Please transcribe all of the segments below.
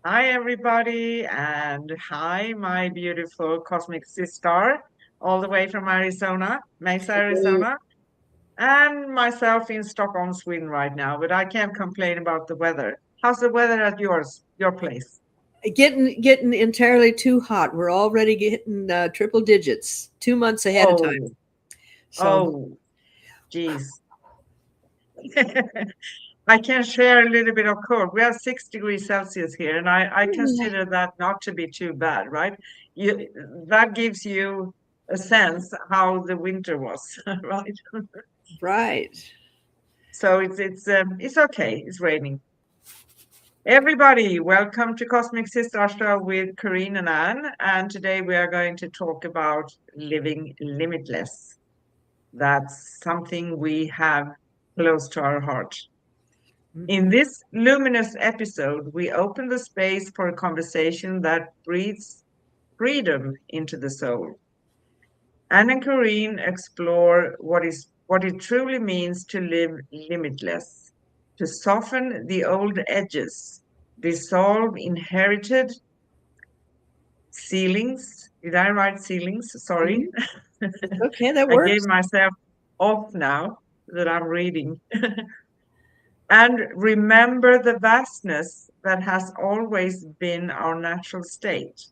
Hi, everybody, and hi, my beautiful Cosmic Sis Star, all the way from Arizona, Mesa, Hello. Arizona, and myself in Stockholm, Sweden right now, but I can't complain about the weather. How's the weather at your place? Getting entirely too hot. We're already getting triple digits 2 months ahead of time. Oh, So oh, geez. I can share a little bit of cold. We have 6 degrees Celsius here, and I consider that not to be too bad, right? You, that gives you a sense how the winter was, right? right. So it's okay. It's raining. Everybody, welcome to Cosmic Sis Stars Show with Corinne and Anne, and today we are going to talk about living limitless. That's something we have close to our heart. In Hmm. this luminous episode, we open the space for a conversation that breathes freedom into the soul. Anne and Corinne explore what it truly means to live limitless, to soften the old edges, dissolve inherited ceilings. Did I write ceilings? Sorry. Hmm. Okay, that I gave works. myself off now that I'm reading. And remember the vastness that has always been our natural state.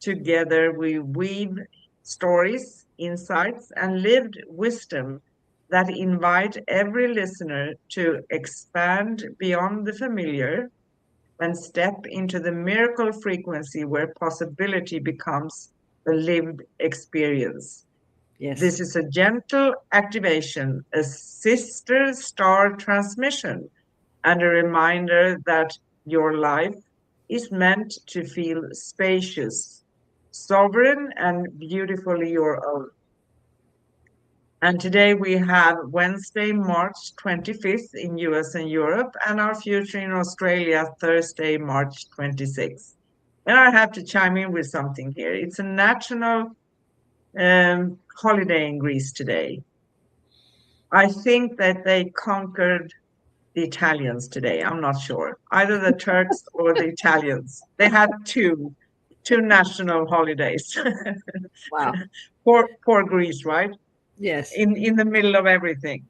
Together, we weave stories, insights, and lived wisdom that invite every listener to expand beyond the familiar and step into the miracle frequency where possibility becomes a lived experience. Yes. This is a gentle activation, a sister star transmission, and a reminder that your life is meant to feel spacious, sovereign, and beautifully your own. And today we have Wednesday, March 25th in US and Europe, and our future in Australia, Thursday, March 26th. And I have to chime in with something here. It's a national holiday in Greece today. I think that they conquered the Italians today. I'm not sure. Either the Turks or the Italians. They had two national holidays. Wow. Poor Greece, right? Yes. In the middle of everything.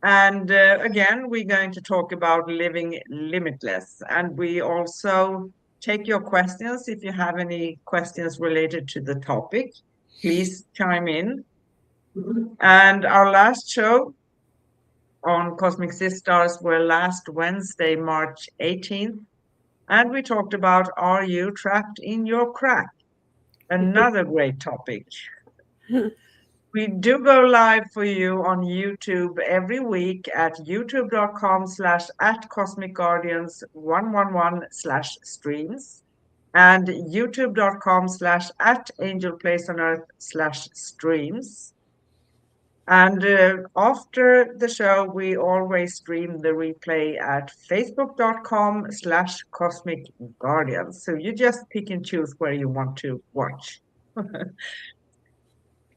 And again, we're going to talk about living limitless. And we also take your questions. If you have any questions related to the topic, please chime in. And our last show on Cosmic Sisters were last Wednesday, March 18th. And we talked about Are You Trapped in Your Crack? Another great topic. We do go live for you on YouTube every week at youtube.com/ at Cosmic Guardians 111 slash streams and youtube.com/ at Angel Place on Earth slash streams. And after the show, we always stream the replay at facebook.com/ Cosmic Guardians. So you just pick and choose where you want to watch.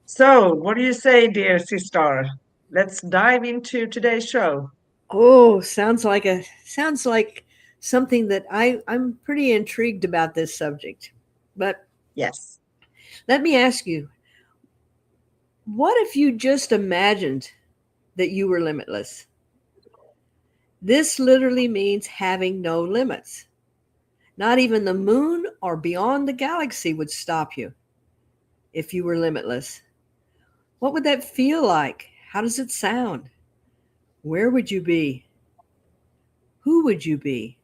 So, what do you say, dear sister? Let's dive into today's show. Oh, sounds like something that I'm pretty intrigued about this subject. But Yes. let me ask you, what if you just imagined that you were limitless? This literally means having no limits. Not even the moon or beyond the galaxy would stop you if you were limitless. What would that feel like? How does it sound? Where would you be? Who would you be?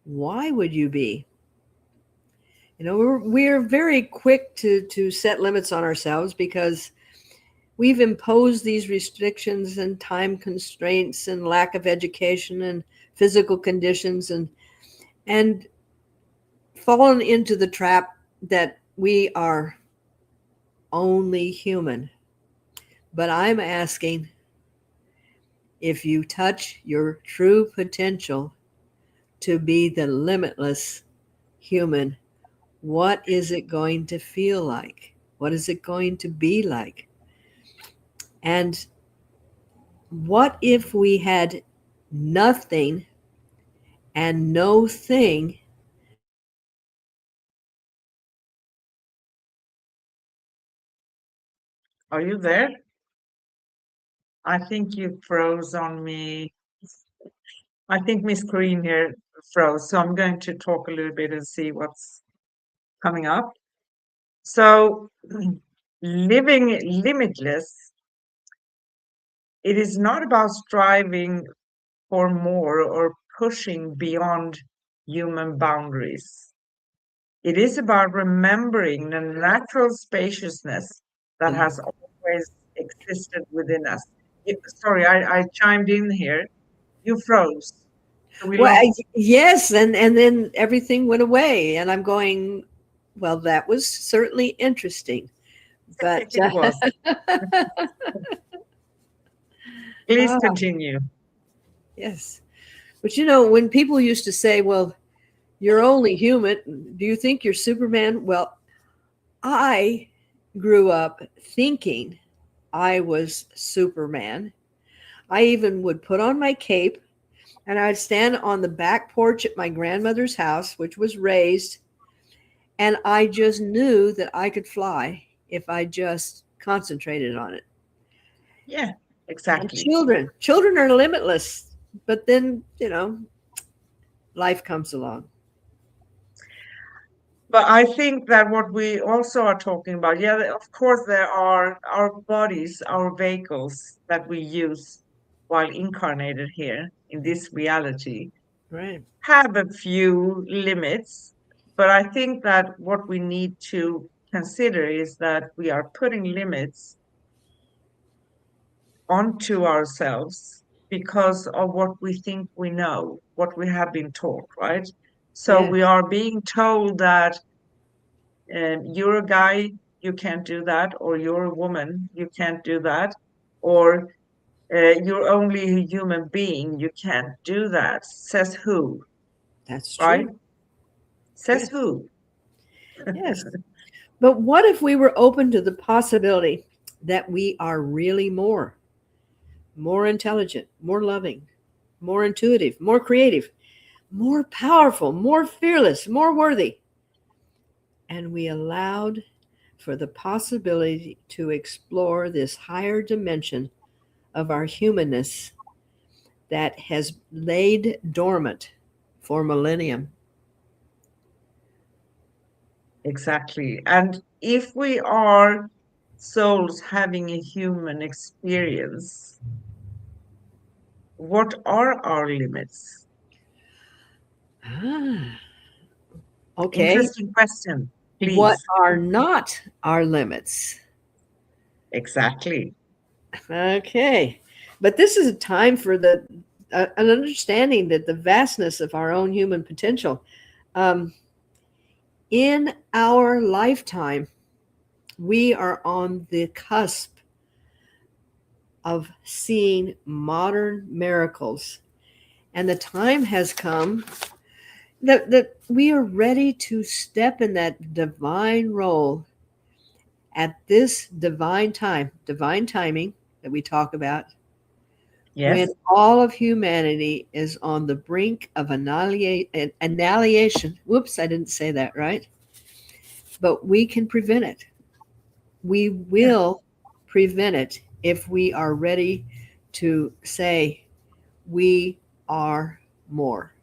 Why would you be? We're very quick to set limits on ourselves because we've imposed these restrictions and time constraints and lack of education and physical conditions and fallen into the trap that we are only human. But I'm asking, if you touch your true potential to be the limitless human, what is it going to feel like? What is it going to be like? And what if we had nothing and no thing Are you there? I think you froze on me. I think my screen here froze, so I'm going to talk a little bit and see what's coming up. So, living limitless, it is not about striving for more or pushing beyond human boundaries. It is about remembering the natural spaciousness that Mhm. has always existed within us. Sorry, I chimed in here. You froze. So we Well, lost. yes, and then everything went away, and I'm going, well, that was certainly interesting, but It was. Please ah, continue. yes. But when people used to say, well, you're only human, do you think you're Superman? Well, I grew up thinking I was Superman. I even would put on my cape and I'd stand on the back porch at my grandmother's house, which was raised, and I just knew that I could fly if I just concentrated on it. Yeah, And exactly. children are limitless, but then, life comes along. But I think that what we also are talking about, yeah, of course, there are our bodies, our vehicles that we use while incarnated here in this reality Right. have a few limits. But I think that what we need to consider is that we are putting limits onto ourselves because of what we think we know, what we have been taught, right? So Yeah, we are being told that you're a guy, you can't do that, or you're a woman, you can't do that, or you're only a human being, you can't do that. Says who, that's right? true. Says Yes. who? Yes. But what if we were open to the possibility that we are really more intelligent, more loving, more intuitive, more creative, more powerful, more fearless, more worthy? And we allowed for the possibility to explore this higher dimension of our humanness that has laid dormant for millennium. Exactly. And if we are souls having a human experience, what are our limits? Ah, okay. Interesting question, What please. are not our limits? Exactly. Okay. But this is a time for an understanding that the vastness of our own human potential. Um, in our lifetime, we are on the cusp of seeing modern miracles. And the time has come that we are ready to step in that divine role at this divine time, divine timing that we talk about, when Yes. all of humanity is on the brink of annihilation. Whoops, I didn't say that right. But we can prevent it. We Yeah. will prevent it if we are ready to say, we are more.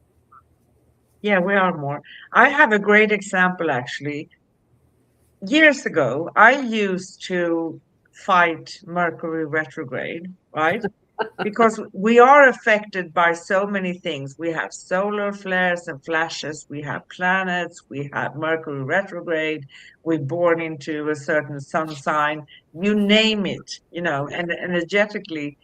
Yeah, we are more. I have a great example actually. Years ago, I used to fight Mercury retrograde, right? Because we are affected by so many things. We have solar flares and flashes, we have planets, we have Mercury retrograde, we're born into a certain sun sign, you name it, and energetically,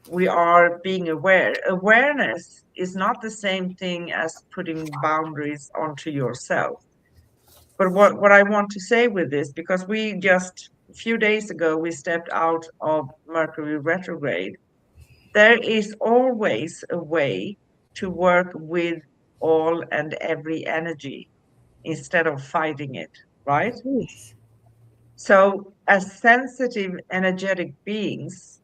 we are being aware. Awareness is not the same thing as putting boundaries onto yourself. But what I want to say with this, because we just a few days ago we stepped out of Mercury retrograde, there is always a way to work with all and every energy instead of fighting it, right? Yes. So, as sensitive, energetic beings,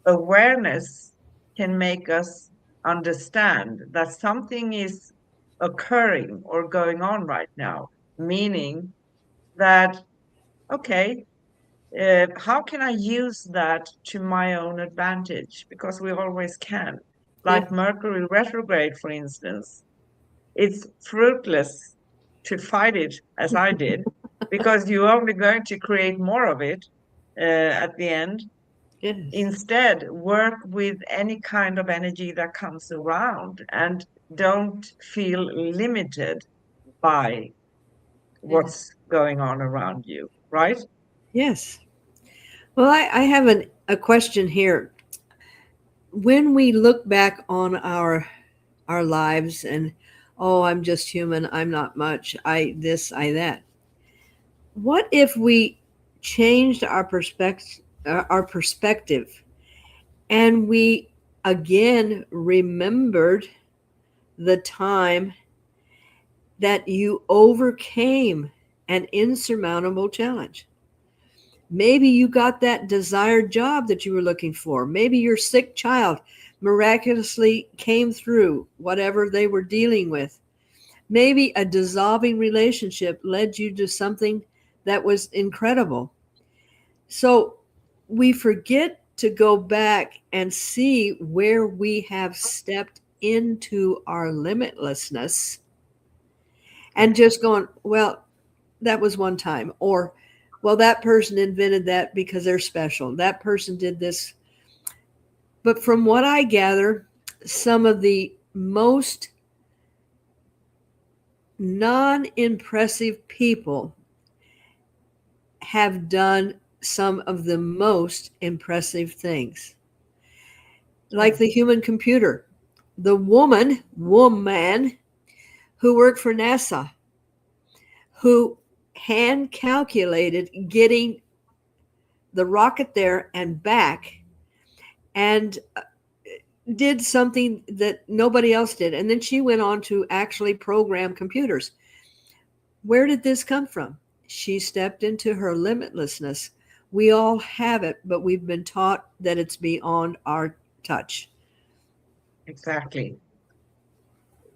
awareness can make us understand that something is occurring or going on right now, meaning that, okay, how can I use that to my own advantage? Because we always can. Yeah. Like Mercury retrograde, for instance, it's fruitless to fight it as I did, because you're only going to create more of it at the end. Yes. Instead, work with any kind of energy that comes around and don't feel limited by Yes. what's going on around you, right? Yes. Well, I have a question here. When we look back on our lives and, oh, I'm just human, I'm not much, I this, I that. What if we changed our perspective and we again remembered the time that you overcame an insurmountable challenge? Maybe you got that desired job that you were looking for. Maybe your sick child miraculously came through whatever they were dealing with. Maybe a dissolving relationship led you to something that was incredible. So we forget to go back and see where we have stepped into our limitlessness and just going, well, that was one time. Or, well, that person invented that because they're special. That person did this. But from what I gather, some of the most non impressive people have done some of the most impressive things, like the Yes. human computer, the woman who worked for NASA, who hand calculated getting the rocket there and back, and did something that nobody else did. And then she went on to actually program computers. Where did this come from? She stepped into her limitlessness. We all have it, but we've been taught that it's beyond our touch. Exactly.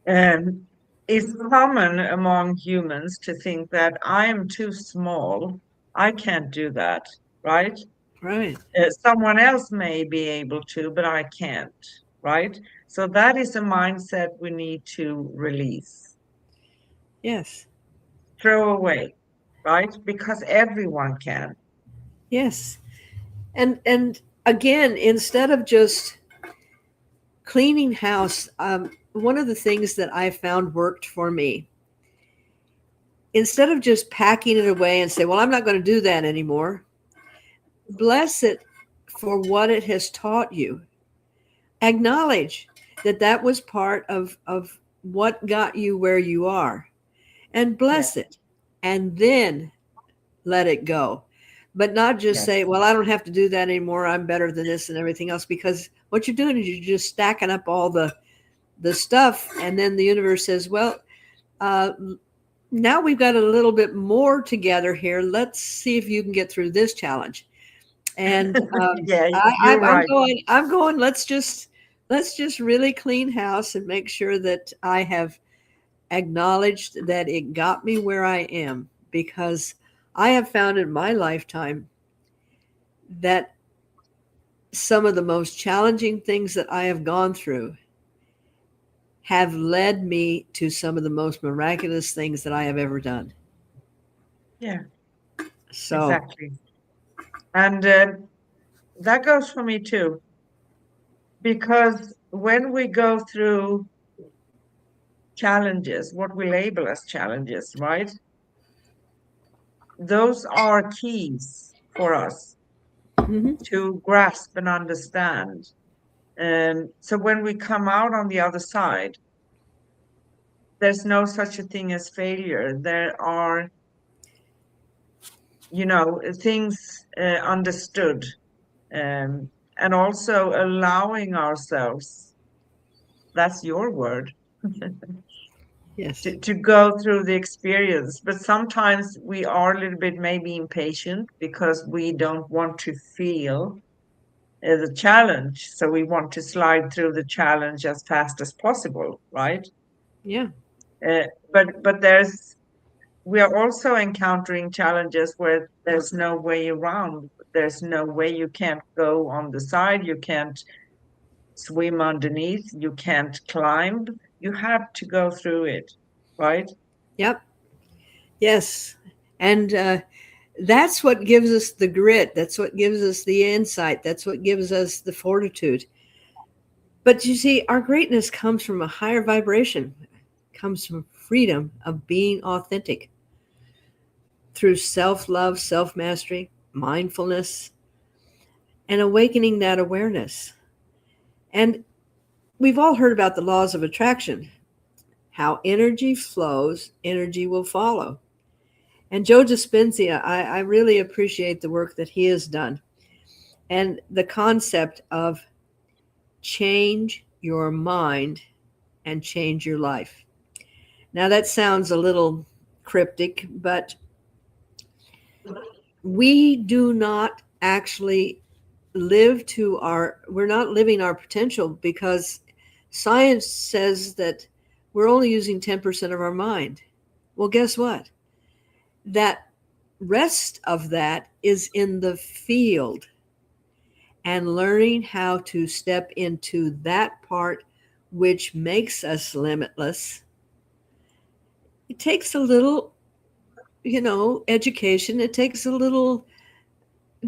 And it's common among humans to think that I am too small. I can't do that, right? Right. Someone else may be able to, but I can't, right? So that is a mindset we need to release, Yes. throw away, right? Because everyone can. Yes. And again, instead of just cleaning house, one of the things that I found worked for me, instead of just packing it away and say, well, I'm not going to do that anymore, bless it for what it has taught you. Acknowledge that that was part of what got you where you are, and bless Yes, it, and then let it go. But not just say, yes, well, I don't have to do that anymore, I'm better than this and everything else, because what you're doing is you're just stacking up all the stuff, and then the universe says, well, uh, now we've got a little bit more together here, let's see if you can get through this challenge. And yeah, I, you're I'm right. going. I'm going. Let's just really clean house and make sure that I have acknowledged that it got me where I am, because I have found in my lifetime that some of the most challenging things that I have gone through have led me to some of the most miraculous things that I have ever done. Yeah, So, exactly. And that goes for me too, because when we go through challenges, what we label as challenges, right? Those are keys for us mhm, to grasp and understand. So when we come out on the other side, there's no such a thing as failure. There are, things understood, and also allowing ourselves, that's your word, yes, to go through the experience. But sometimes we are a little bit maybe impatient because we don't want to feel the challenge. So we want to slide through the challenge as fast as possible, right? yeah, Uh, but there's we are also encountering challenges where there's no way around. There's no way. You can't go on the side. You can't swim underneath. You can't climb. You have to go through it, right? Yep. Yes. And that's what gives us the grit. That's what gives us the insight. That's what gives us the fortitude. But you see, our greatness comes from a higher vibration, comes from freedom of being authentic through self-love, self-mastery, mindfulness, and awakening that awareness. And we've all heard about the laws of attraction. How energy flows, energy will follow. And Joe Dispenza, I really appreciate the work that he has done and the concept of change your mind and change your life. Now, that sounds a little cryptic, but we do not actually we're not living our potential because science says that we're only using 10% of our mind. Well, guess what? That rest of that is in the field, and learning how to step into that part which makes us limitless. It takes a little, education. It takes a little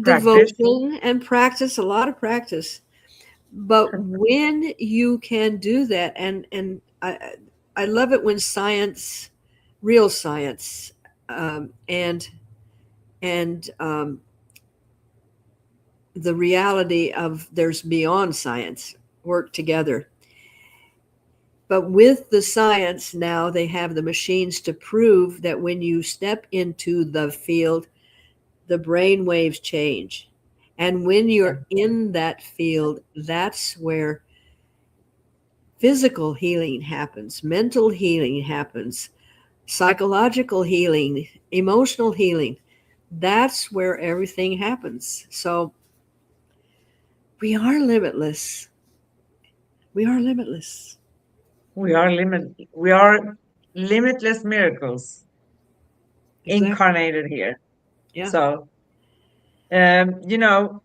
Practice. devotion and practice, a lot of practice. But when you can do that, and I love it when science, real science, and the reality of there's beyond science work together. But with the science now, they have the machines to prove that when you step into the field, the brain waves change. And when you're in that field, that's where physical healing happens, mental healing happens, psychological healing, emotional healing. That's where everything happens. So we are limitless. We are limitless. We are limitless miracles Exactly. incarnated here. Yeah. So, you know,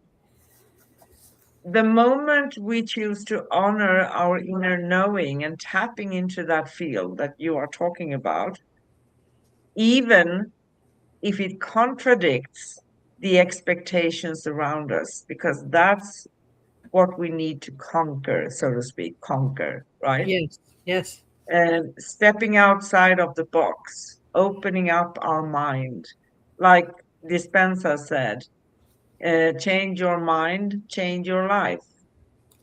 the moment we choose to honor our inner knowing and tapping into that field that you are talking about, even if it contradicts the expectations around us, because that's what we need to conquer, so to speak, conquer, right? Yes. Yes. And stepping outside of the box, opening up our mind, like Dispenza said, change your mind, change your life.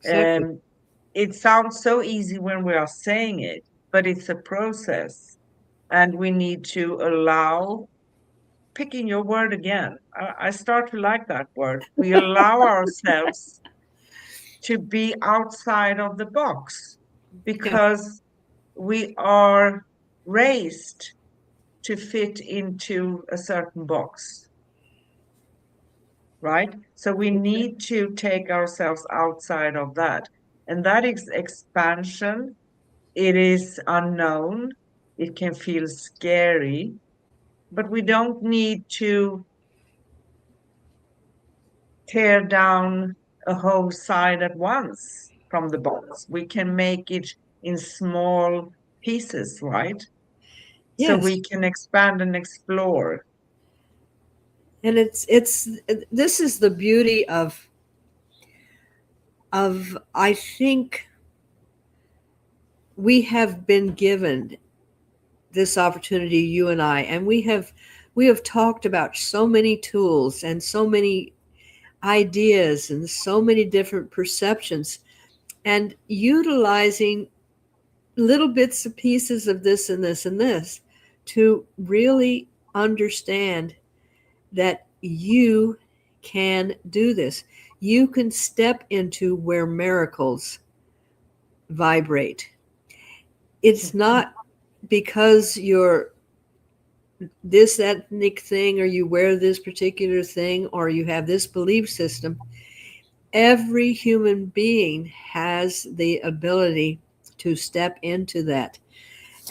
Exactly. Um, it sounds so easy when we are saying it, but it's a process. And we need to allow, picking your word again, I start to like that word. We allow ourselves to be outside of the box Yeah. because we are raised to fit into a certain box, right? So we need to take ourselves outside of that. And that is expansion. It is unknown. It can feel scary, but we don't need to tear down a whole side at once from the box. We can make it in small pieces, right? So Yes. we can expand and explore. And it's this is the beauty of I think we have been given this opportunity, you and I, and we have talked about so many tools and so many ideas and so many different perceptions, and utilizing little bits and pieces of this and this and this to really understand that you can do this. You can step into where miracles vibrate. It's not because you're this ethnic thing or you wear this particular thing or you have this belief system. Every human being has the ability to step into that.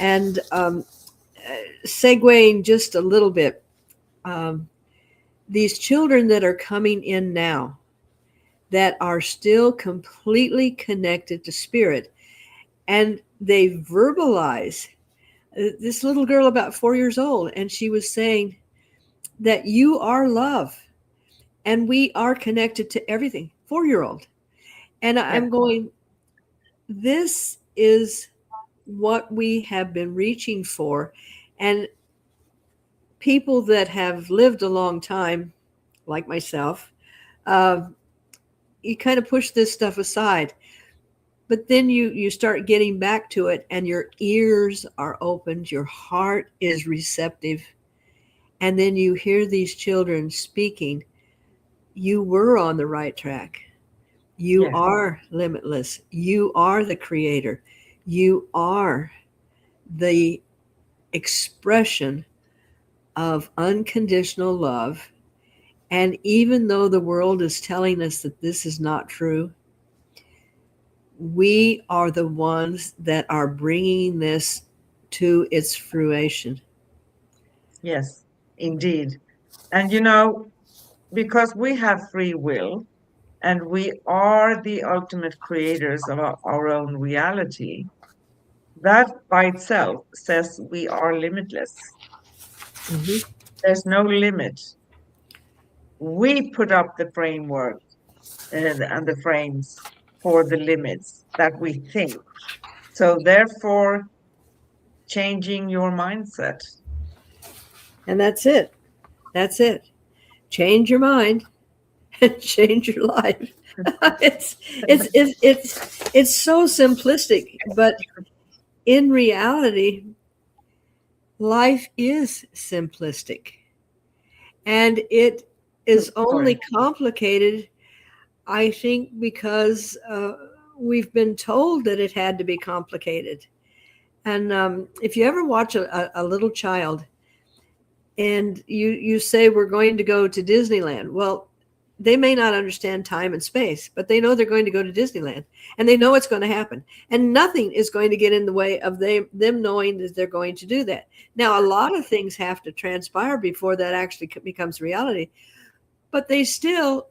And segueing just a little bit, um, these children that are coming in now that are still completely connected to spirit, and they verbalize. This little girl about 4 years old, and she was saying that you are love and we are connected to everything. 4-year-old. And Yeah. I'm going, this is what we have been reaching for. And people that have lived a long time, like myself, you kind of push this stuff aside. But then you start getting back to it, and your ears are opened, your heart is receptive. And then you hear these children speaking. You were on the right track. You Yes. are limitless. You are the creator. You are the expression of unconditional love. And even though the world is telling us that this is not true, we are the ones that are bringing this to its fruition. Yes, indeed. And you know, because we have free will and we are the ultimate creators of our own reality, that by itself says we are limitless. Mhm. There's no limit. We put up the framework and the frames for the limits that we think. So, therefore, changing your mindset. And that's it. That's it. Change your mind and change your life. It's so simplistic, but in reality, life is simplistic, and it is Of only course. complicated, I think, because we've been told that it had to be complicated. And if you ever watch a little child and you say we're going to go to Disneyland, well, they may not understand time and space, but they know they're going to go to Disneyland, and they know it's going to happen, and nothing is going to get in the way of them knowing that they're going to do that. Now, a lot of things have to transpire before that actually becomes reality, but they still,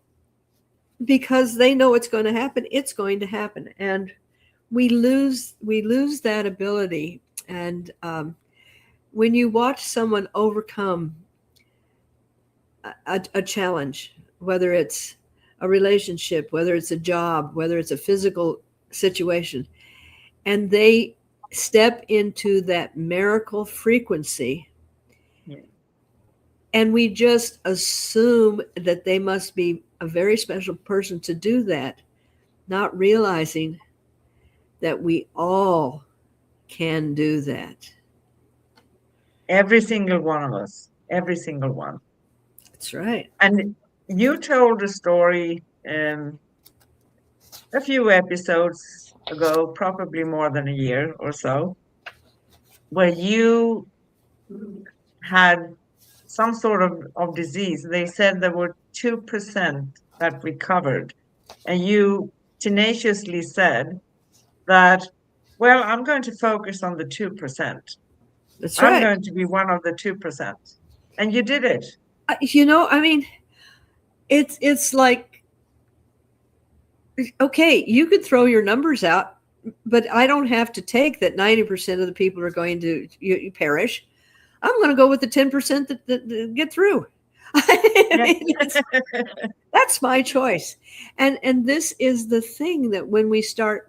because they know it's going to happen, it's going to happen, and we lose that ability. And when you watch someone overcome a challenge, whether it's a relationship, whether it's a job, whether it's a physical situation, and they step into that miracle frequency, Yeah. and we just assume that they must be a very special person to do that, not realizing that we all can do that. Every single one of us, every single one. That's right. And you told a story a few episodes ago, probably more than a year or so, where you had some sort of disease. They said there were 2% that recovered. And you tenaciously said that, well, I'm going to focus on the 2%. That's I'm right. going to be one of the 2%. And you did it. I mean, it's like, okay, you could throw your numbers out, but I don't have to take that 90% of the people are going to you perish. I'm going to go with the 10% that get through. I Yeah. mean, that's my choice. And this is the thing, that when we start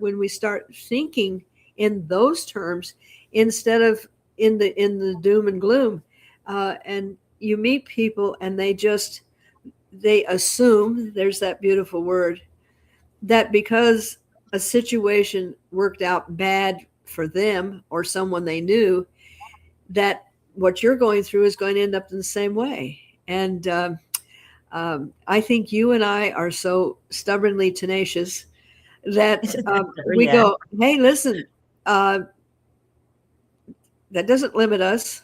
thinking in those terms, instead of in the doom and gloom, and you meet people and they assume, there's that beautiful word, that because a situation worked out bad for them or someone they knew, that what you're going through is going to end up in the same way. And I think you and I are so stubbornly tenacious that we Yeah. go, hey, listen, uh, that doesn't limit us.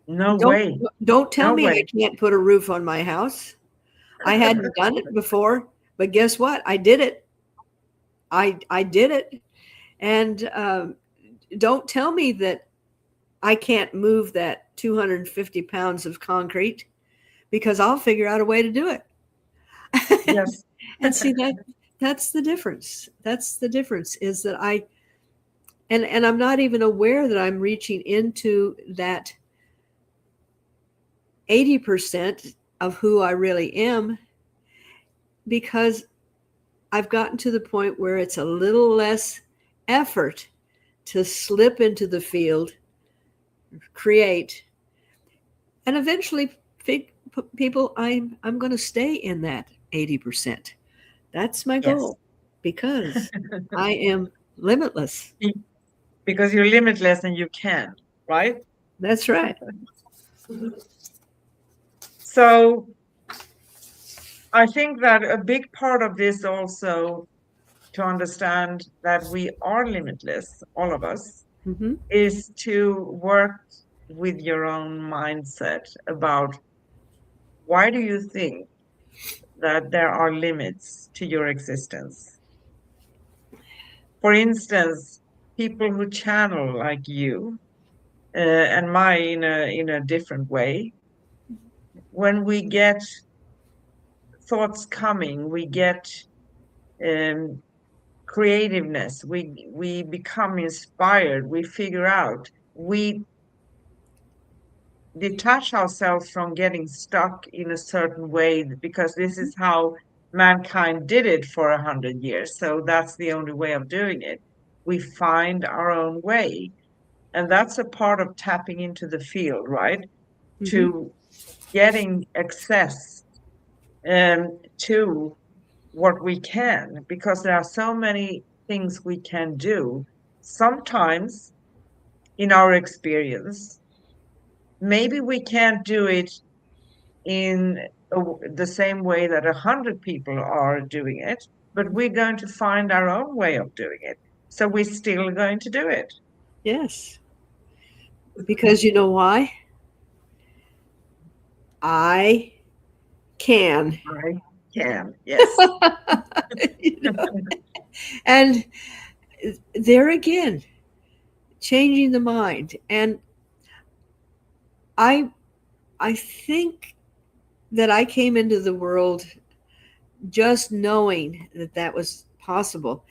No Don't way. don't tell No me I way. can't put a roof on my house. I hadn't done it before, but guess what? I did it. I did it. And don't tell me that I can't move that 250 pounds of concrete because I'll figure out a way to do it. Yes. And see that's the difference. That's the difference is that and I'm not even aware that I'm reaching into that 80% of who I really am, because I've gotten to the point where it's a little less effort to slip into the field, create, and eventually people, I'm going to stay in that 80%. That's my Yes. goal, because I am limitless. Because you're limitless and you can, right? That's right. So I think that a big part of this also, to understand that we are limitless, all of us, Mm-hmm. is to work with your own mindset about why do you think that there are limits to your existence? For instance, people who channel like you, and my in a different way, when we get thoughts coming, we get um, creativeness, we become inspired, we figure out, we detach ourselves from getting stuck in a certain way, because this is how mankind did it for 100 years. So that's the only way of doing it. We find our own way. And that's a part of tapping into the field, right? Mm-hmm. To getting access to what we can, because there are so many things we can do. Sometimes in our experience, maybe we can't do it in the same way that 100 people are doing it, but we're going to find our own way of doing it. So we're still going to do it. Yes. Because you know why? I can. I can, yes. You know? And there again, changing the mind. And I I think that I came into the world just knowing that that was possible.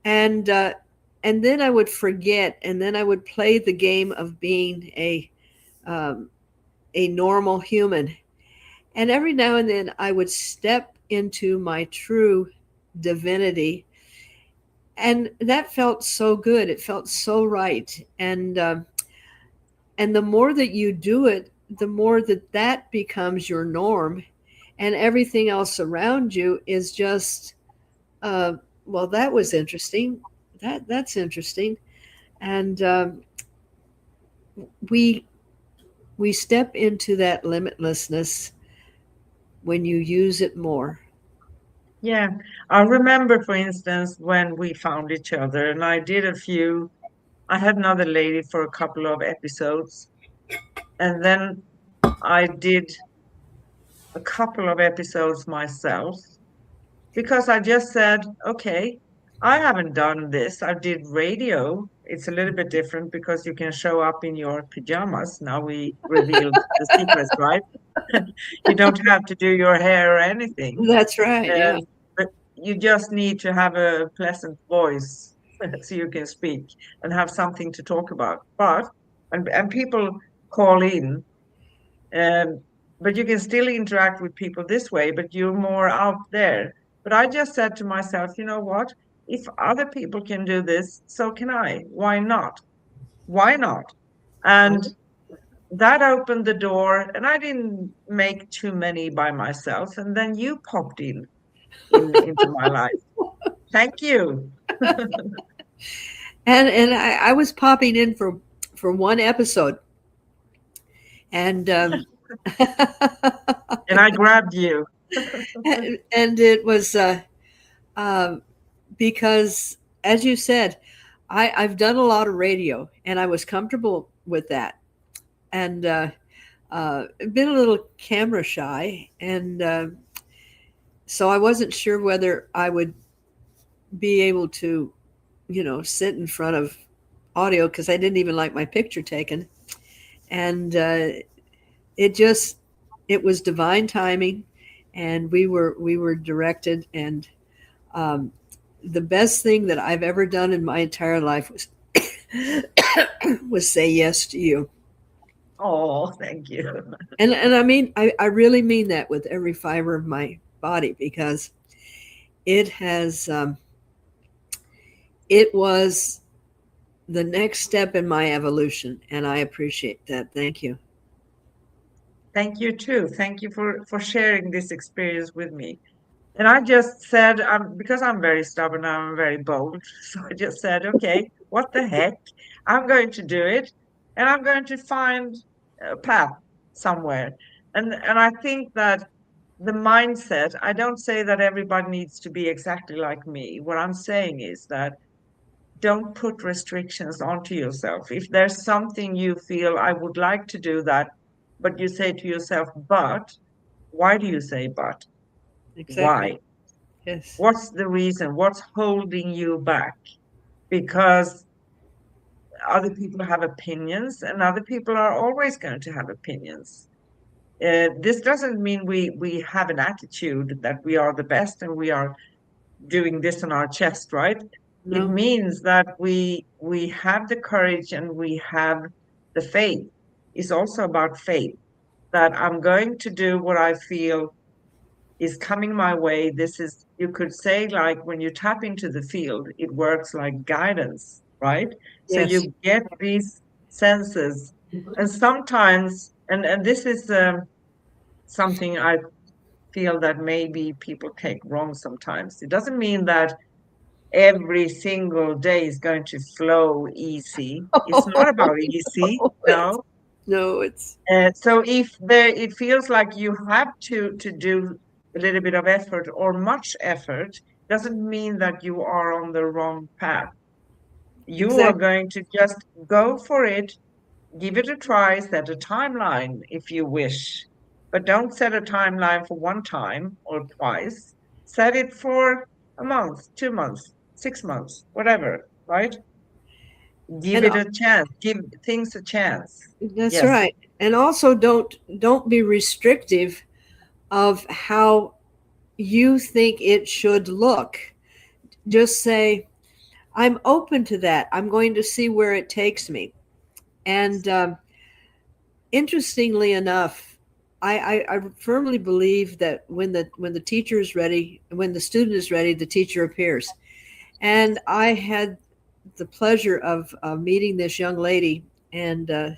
And and then I would forget, and then I would play the game of being um, a normal human. And every now and then I would step into my true divinity. And that felt so good. It felt so right. And the more that you do it, the more that that becomes your norm. And everything else around you is just, uh, well, that was interesting. That's interesting. And we we step into that limitlessness when you use it more. Yeah, I remember, for instance, when we found each other, and I had another lady for a couple of episodes, and then I did a couple of episodes myself, because I just said, okay, I haven't done this. I did radio. It's a little bit different because you can show up in your pajamas. Now we revealed the secrets, right? You don't have to do your hair or anything. That's right. Yeah. But you just need to have a pleasant voice so you can speak and have something to talk about. And people call in, um, but you can still interact with people this way, but you're more out there. But I just said to myself, you know what? If other people can do this, so can I. Why not? Why not? And that opened the door, and I didn't make too many by myself. And then you popped into my life. Thank you. And I was popping in for one episode, and And I grabbed you. and it was um, because, as you said, I've done a lot of radio, and I was comfortable with that, and been a little camera shy, and so I wasn't sure whether I would be able to, sit in front of audio because I didn't even like my picture taken. And it was divine timing, and we were directed. And um, the best thing that I've ever done in my entire life was was say yes to you. Oh, thank you. And I mean, I really mean that with every fiber of my body, because it has it was the next step in my evolution, and I appreciate that. Thank you. Thank you too. Thank you for sharing this experience with me. And I just said, because I'm very stubborn, I'm very bold. So I just said, okay, what the heck? I'm going to do it, and I'm going to find a path somewhere. And I think that the mindset, I don't say that everybody needs to be exactly like me. What I'm saying is that don't put restrictions onto yourself. If there's something you feel, I would like to do that, but you say to yourself, but why do you say but? Exactly. Why? Yes. What's the reason? What's holding you back? Because other people have opinions, and other people are always going to have opinions. This doesn't mean we have an attitude that we are the best and we are doing this on our chest, right? It No. means that we have the courage and we have the faith. It's also about faith that I'm going to do what I feel is coming my way. This is, you could say, like when you tap into the field, it works like guidance, right? So Yes. you get these senses, and sometimes, and this is something I feel that maybe people take wrong sometimes. It doesn't mean that every single day is going to flow easy. It's not Oh, about easy, no, no. it's So if there, it feels like you have to do a little bit of effort or much effort, doesn't mean that you are on the wrong path. You are exactly. going to just go for it, give it a try, set a timeline if you wish, but don't set a timeline for one time or twice. Set it for a month, 2 months, 6 months, whatever, right? Give And it a chance, give things a chance. that's Yes, right. And also don't be restrictive of how you think it should look. Just say, I'm open to that. I'm going to see where it takes me. And interestingly enough, I firmly believe that when the teacher is ready, when the student is ready, the teacher appears. And I had the pleasure of meeting this young lady, and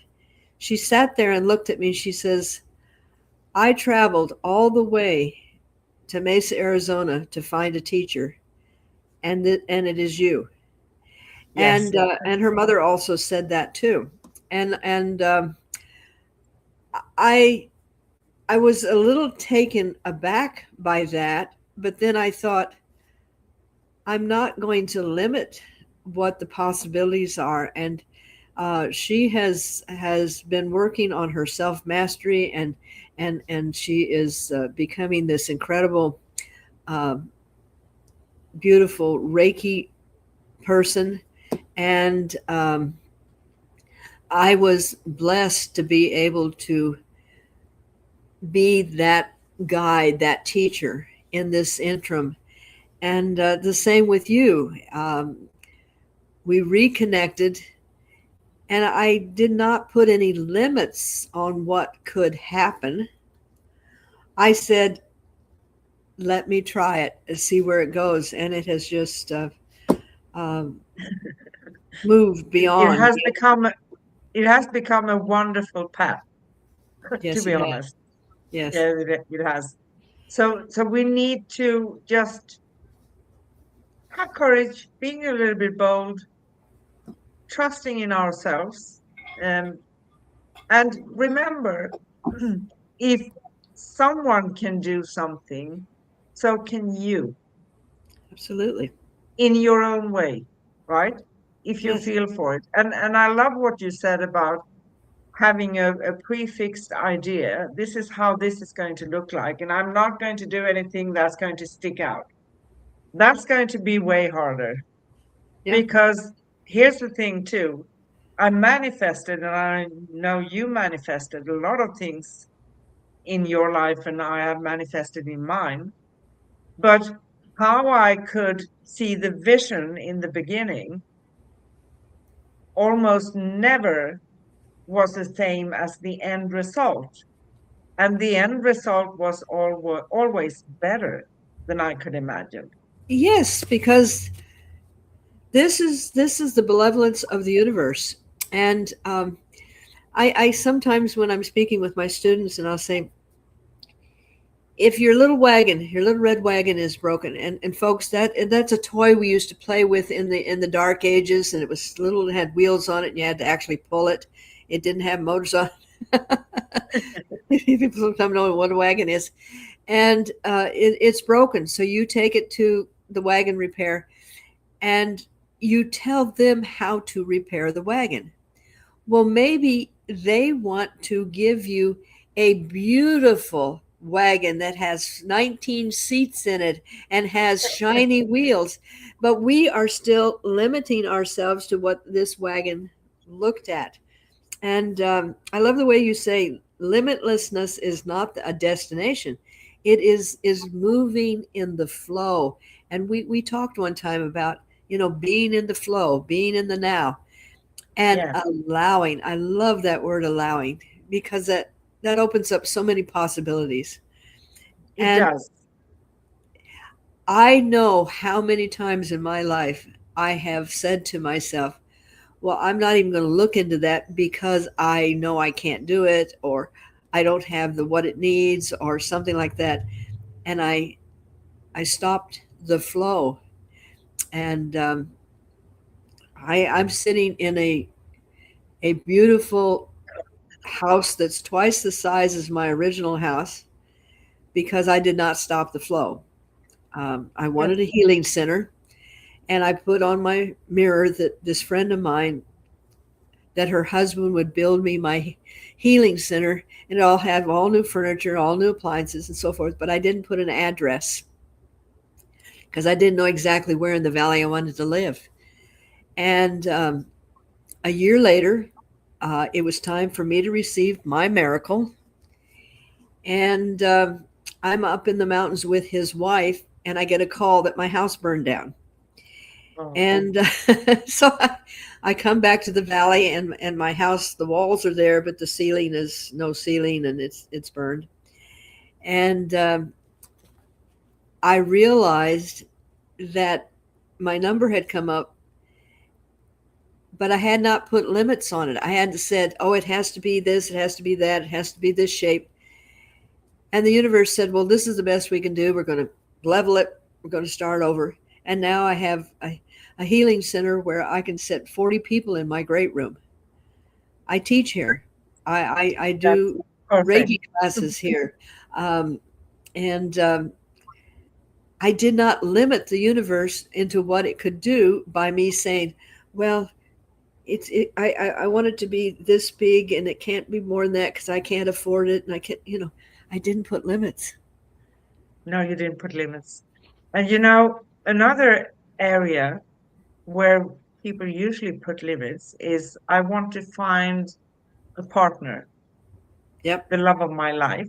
she sat there and looked at me. She says, I traveled all the way to Mesa, Arizona to find a teacher, and it is you. yes. And her mother also said that too. And I I was a little taken aback by that, but then I thought, I'm not going to limit what the possibilities are. And she has been working on her self mastery, and she is becoming this incredible, uh, beautiful Reiki person. And I was blessed to be able to be that guide, that teacher in this interim. And the same with you. We reconnected, and I did not put any limits on what could happen. I said, let me try it and see where it goes. And it has just um, moved It beyond. has become it has become a wonderful path, to Yes, be it has. honest. Yes. Yeah, it has. So we need to just have courage, being a little bit bold, trusting in ourselves, um, and remember, if someone can do something, so can you Absolutely. in your own way, right? If you Yes. feel for it. And I love what you said about having a prefixed idea. This is how this is going to look like, and I'm not going to do anything that's going to stick out. That's going to be way harder Yeah. because here's the thing too. I manifested, and I know you manifested a lot of things in your life, and I have manifested in mine. But how I could see the vision in the beginning almost never was the same as the end result. And the end result was always better than I could imagine. Yes, because this is the benevolence of the universe. And I sometimes, when I'm speaking with my students, and I'll say, if your little wagon, your little red wagon is broken, and folks, that's a toy we used to play with in the dark ages, and it was little, it had wheels on it, and you had to actually pull it. It didn't have motors on it. People sometimes know what a wagon is, and it's broken. So you take it to the wagon repair, and you tell them how to repair the wagon. Well, maybe they want to give you a beautiful wagon that has 19 seats in it and has shiny wheels, but we are still limiting ourselves to what this wagon looked at. And I love the way you say limitlessness is not a destination. It is moving in the flow. And we talked one time about, being in the flow, being in the now, and Yeah, allowing. I love that word allowing, because that opens up so many possibilities. it And does. I know how many times in my life I have said to myself, well, I'm not even going to look into that because I know I can't do it, or I don't have the what it needs, or something like that. And I stopped the flow. And I'm sitting in a beautiful house that's twice the size as my original house, because I did not stop the flow. I Yes, wanted a healing center, and I put on my mirror that this friend of mine, that her husband would build me my healing center, and I'll have all new furniture, all new appliances, and so forth. But I didn't put an address because I didn't know exactly where in the valley I wanted to live. And a year later, it was time for me to receive my miracle. And I'm up in the mountains with his wife, and I get a call that my house burned down. oh, And so I come back to the valley, and my house, the walls are there, but the ceiling is no ceiling, and it's burned. And I realized that my number had come up, but I had not put limits on it. I hadn't said, oh, it has to be this, it has to be that, it has to be this shape. And the universe said, well, this is the best we can do. We're going to level it. We're going to start over. And now I have a healing center where I can set 40 people in my great room. I teach here. I that's do perfect. Reiki classes here. Um, and I did not limit the universe into what it could do by me saying, well, I want it to be this big, and it can't be more than that because I can't afford it. And I can't, I didn't put limits. No, you didn't put limits. And another area where people usually put limits is I want to find a partner, Yep, the love of my life.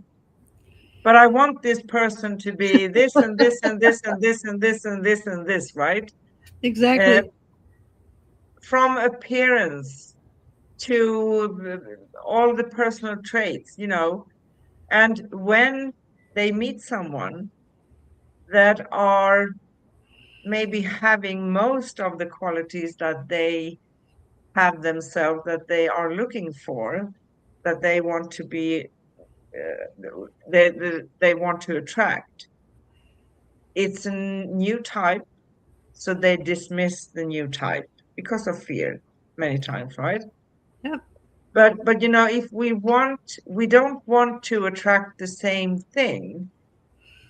But I want this person to be this and this and this and this and this and this and this, right? Uh, exactly. from appearance to all the personal traits. And when they meet someone that are maybe having most of the qualities that they have themselves, that they are looking for, that they want to be, they want to attract, it's a new type. So they dismiss the new type because of fear many times, right? Yep. But if we don't want to attract the same thing.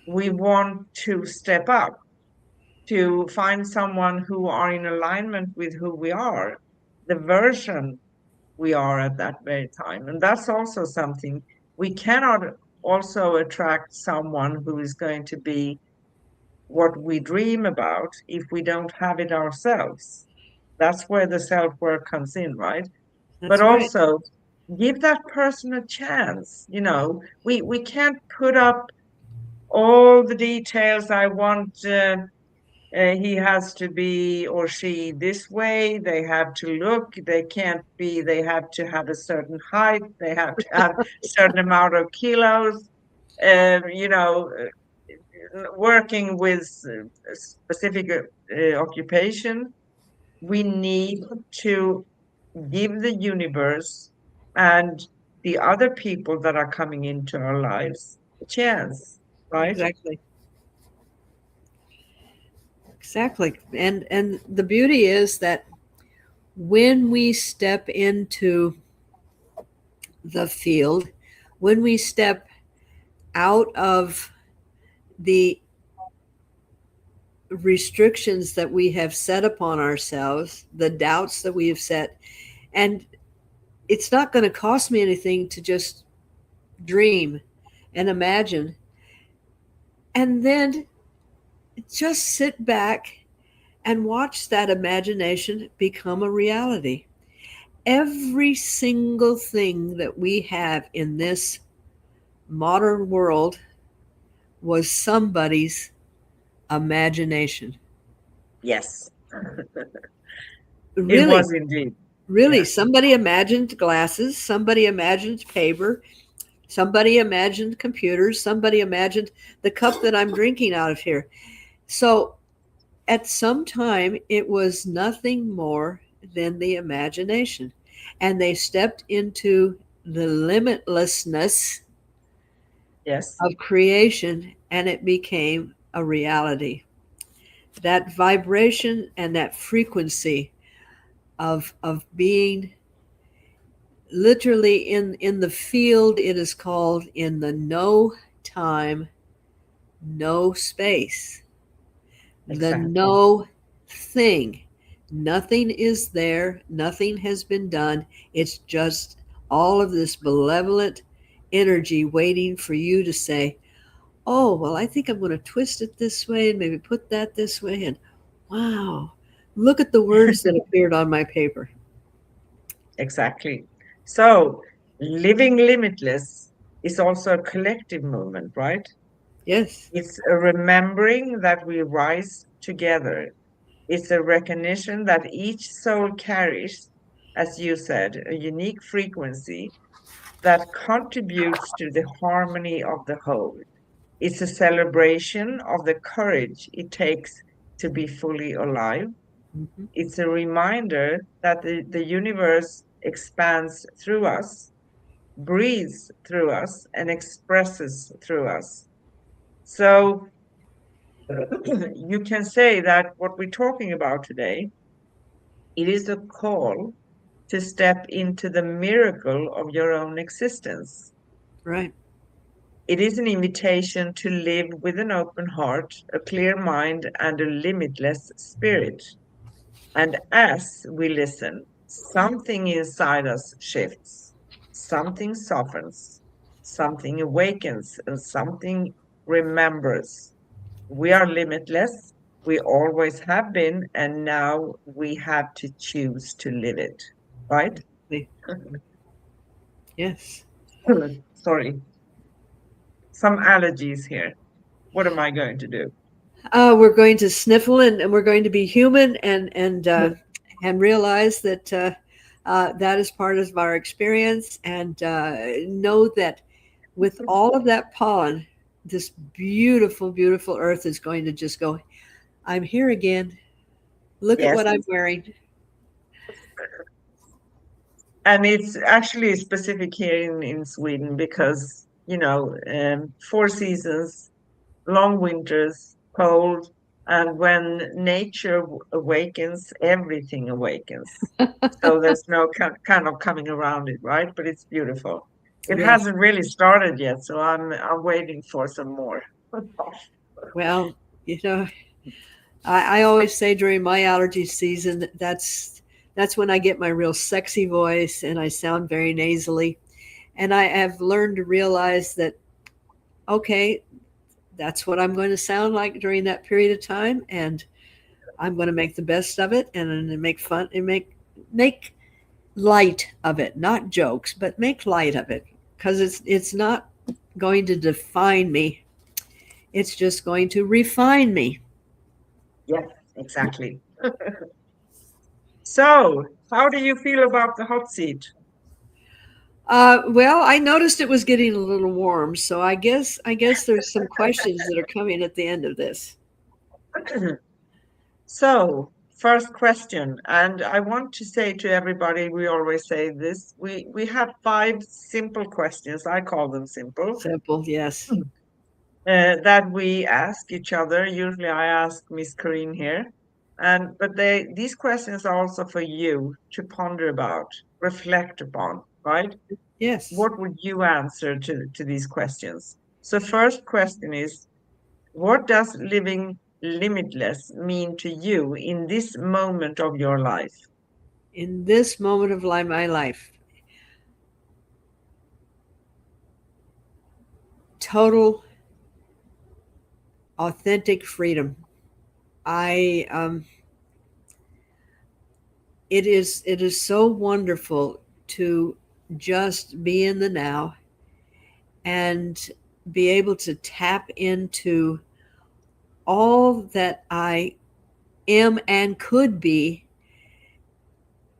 We want to step up to find someone who are in alignment with who we are, the version we are at that very time. And that's also something we cannot also attract someone who is going to be what we dream about if we don't have it ourselves. That's where the self work comes in, right? but That's right. also give that person a chance. We can't put up all the details. I want he has to be or she this way. They have to look. They can't be. They have to have a certain height. They have to have a certain amount of kilos. You know, working with a specific occupation. We need to give the universe and the other people that are coming into our lives a chance, right? Exactly. Exactly. And the beauty is that when we step into the field, when we step out of the restrictions that we have set upon ourselves, the doubts that we have set, and it's not going to cost me anything to just dream and imagine, and then just sit back and watch that imagination become a reality. Every single thing that we have in this modern world was somebody's imagination. Yes, it Really, was indeed. really, Yeah, somebody imagined glasses, somebody imagined paper, somebody imagined computers, somebody imagined the cup that I'm drinking out of here. So at some time, it was nothing more than the imagination. And they stepped into the limitlessness yes, of creation and it became a reality. That vibration and that frequency of being literally in the field, it is called in the no time, no space, the exactly. no thing. Nothing is there, nothing has been done. It's just all of this malevolent energy waiting for you to say, oh, well, I think I'm going to twist it this way and maybe put that this way. And wow, look at the words that appeared on my paper. Exactly. So, living limitless is also a collective movement, right? Yes. It's a remembering that we rise together. It's a recognition that each soul carries, as you said, a unique frequency that contributes to the harmony of the whole. It's a celebration of the courage it takes to be fully alive. Mhm. It's a reminder that the universe expands through us, breathes through us, and expresses through us. So you can say that what we're talking about today, it is a call to step into the miracle of your own existence. Right. It is an invitation to live with an open heart, a clear mind, and a limitless spirit. And as we listen, something inside us shifts, something softens, something awakens, and something remembers. We are limitless. We always have been, and now we have to choose to live it. Right? Yes. Sorry, some allergies here. What am I going to do? We're going to sniffle and we're going to be human and realize that that is part of our experience and know that with all of that pollen, this beautiful, beautiful earth is going to just go, I'm here again. Look at Yes. what I'm wearing. And it's actually specific here in Sweden because, four seasons, long winters, cold, and when nature awakens, everything awakens. So there's no kind of coming around it, right? But it's beautiful. It Yes. hasn't really started yet, so I'm waiting for some more. Well, you know, I always say during my allergy season, that's when I get my real sexy voice and I sound very nasally. And I have learned to realize that, okay, that's what I'm going to sound like during that period of time. And I'm going to make the best of it and I'm going to make fun and make light of it, not jokes, but make light of it, because it's not going to define me. It's just going to refine me. Yes, exactly. So, how do you feel about the hot seat? Well, I noticed it was getting a little warm, so I guess there's some questions that are coming at the end of this. So, first question, and I want to say to everybody, we always say this, we have five simple questions, I call them simple, Simple, yes. that we ask each other. Usually I ask Miss Corinne here. And but these questions are also for you to ponder about, reflect upon, right? Yes. What would you answer to these questions? So first question is, what does living limitless mean to you in this moment of your life? In this moment of my life, total authentic freedom. I it is so wonderful to just be in the now and be able to tap into all that I am and could be,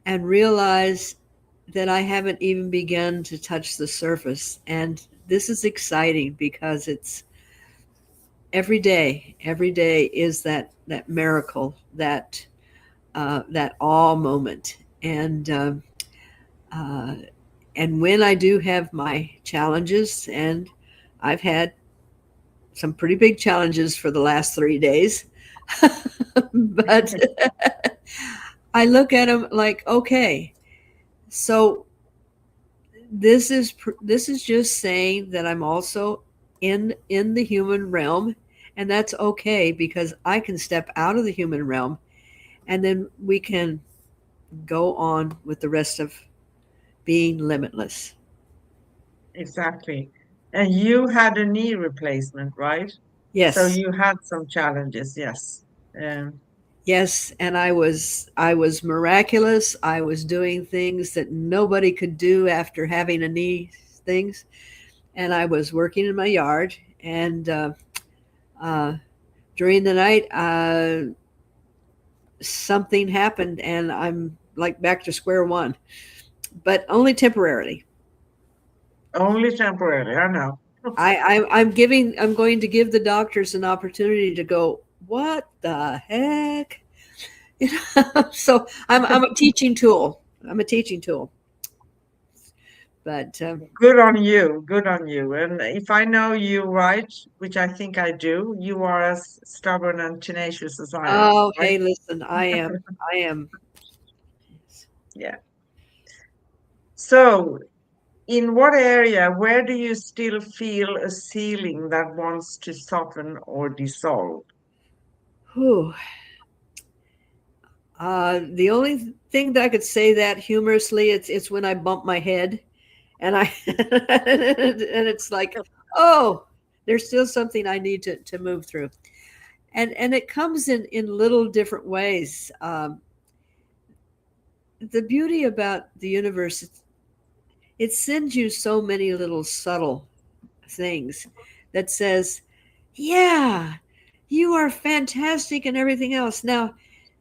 and realize that I haven't even begun to touch the surface. And this is exciting because it's every day is that miracle, that awe moment. Uh, and when I do have my challenges, and I've had some pretty big challenges for the last 3 days, but I look at them like, okay, so this is just saying that I'm also in the human realm, and that's okay, because I can step out of the human realm, and then we can go on with the rest of being limitless. Exactly. And you had a knee replacement, right? So Yes. you had some challenges, yes. Um, Yes, and I was miraculous. I was doing things that nobody could do after having a knee things, and I was working in my yard, and uh, during the night, something happened, and I'm like back to square one, but only temporarily. only temporarily, I know. I'm going to give the doctors an opportunity to go, what the heck? You know, so I'm a teaching tool. I'm a teaching tool. But Good on you, good on you. And if I know you right, which I think I do, you are as stubborn and tenacious as I am, oh, right? hey, listen, I am. Yeah. So, in what area, where do you still feel a ceiling that wants to soften or dissolve? Whew. The only thing that I could say that humorously, it's when I bump my head, and I and it's like, oh, there's still something I need to move through, and it comes in little different ways. The beauty about the universe, it sends you so many little subtle things that says, yeah, you are fantastic and everything else. Now